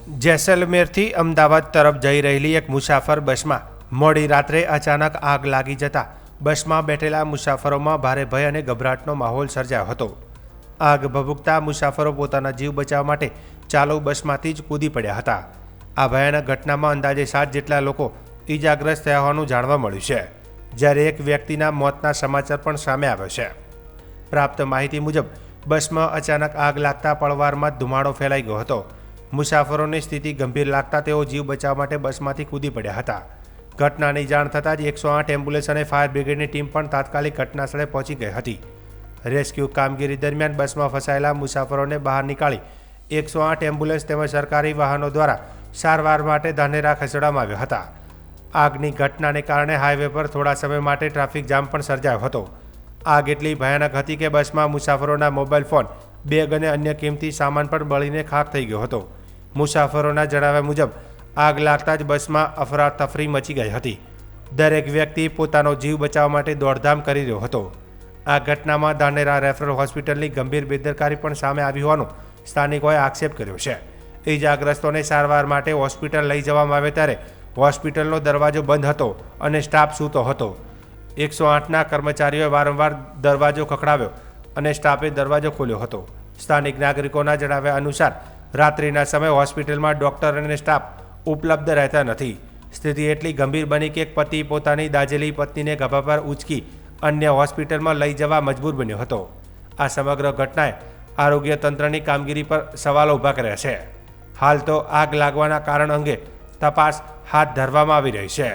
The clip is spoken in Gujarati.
જેસલમેરથી અમદાવાદ તરફ જઈ રહેલી એક મુસાફર બસમાં મોડી રાત્રે અચાનક આગ લાગી જતા બસમાં બેઠેલા મુસાફરોમાં ભારે ભય અને ગભરાટનો માહોલ સર્જાયો હતો। આગ ભભૂકતા મુસાફરો પોતાના જીવ બચાવવા માટે ચાલુ બસમાંથી જ કૂદી પડ્યા હતા। આ ભયાનક ઘટનામાં અંદાજે 7 જેટલા લોકો ઈજાગ્રસ્ત થયા હોવાનું જાણવા મળ્યું છે, જ્યારે એક વ્યક્તિના મોતના સમાચાર પણ સામે આવ્યો છે। પ્રાપ્ત માહિતી મુજબ બસમાં અચાનક આગ લાગતા પળવારમાં ધુમાડો ફેલાઈ ગયો હતો। મુસાફરોની સ્થિતિ ગંભીર લાગતા તેઓ જીવ બચાવવા માટે બસમાંથી કૂદી પડ્યા હતા। ઘટનાની જાણ થતાં જ 108 એમ્બ્યુલન્સ અને ફાયર બ્રિગેડની ટીમ પણ તાત્કાલિક ઘટનાસ્થળે પહોંચી ગઈ હતી। રેસ્ક્યુ કામગીરી દરમિયાન બસમાં ફસાયેલા મુસાફરોને બહાર નીકાળી 108 એમ્બ્યુલન્સ તેમજ સરકારી વાહનો દ્વારા સારવાર માટે ધાનેરા ખસેડવામાં આવ્યા હતા। આગની ઘટનાને કારણે હાઈવે પર થોડા સમય માટે ટ્રાફિક જામ પણ સર્જાયો હતો। આગ એટલી ભયાનક હતી કે બસમાં મુસાફરોના મોબાઈલ ફોન, બેગ અને અન્ય કિંમતી સામાન પણ બળીને ખાખ થઈ ગયો હતો। મુસાફરોના જણાવ્યા મુજબ આગ લાગતા જ બસમાં અફરાતફરી મચી ગઈ હતી। દરેક વ્યક્તિ પોતાનો જીવ બચાવવા માટે દોડધામ કરી રહ્યો હતો। આ ઘટનામાં ધાનેરા રેફરલ હોસ્પિટલની ગંભીર બેદરકારી પણ સામે આવી હોવાનો સ્થાનિકોએ આક્ષેપ કર્યો છે। ઈજાગ્રસ્તોને સારવાર માટે હોસ્પિટલ લઈ જવામાં આવે ત્યારે હોસ્પિટલનો દરવાજો બંધ હતો અને સ્ટાફ સૂતો હતો। 108ના કર્મચારીઓએ વારંવાર દરવાજો ખખડાવ્યો અને સ્ટાફે દરવાજો ખોલ્યો હતો। સ્થાનિક નાગરિકોના જણાવ્યા અનુસાર રાત્રિના સમયે હોસ્પિટલમાં ડોક્ટર અને સ્ટાફ ઉપલબ્ધ રહેતા નથી। સ્થિતિ એટલી ગંભીર બની કે એક પતિ પોતાની દાઝેલી પત્નીને ગભા પર ઉંચકી અન્ય હોસ્પિટલમાં લઈ જવા મજબૂર બન્યો હતો। આ સમગ્ર ઘટનાએ આરોગ્ય તંત્રની કામગીરી પર સવાલો ઊભા કર્યા છે। હાલ તો આગ લાગવાના કારણ અંગે તપાસ હાથ ધરવામાં આવી રહી છે।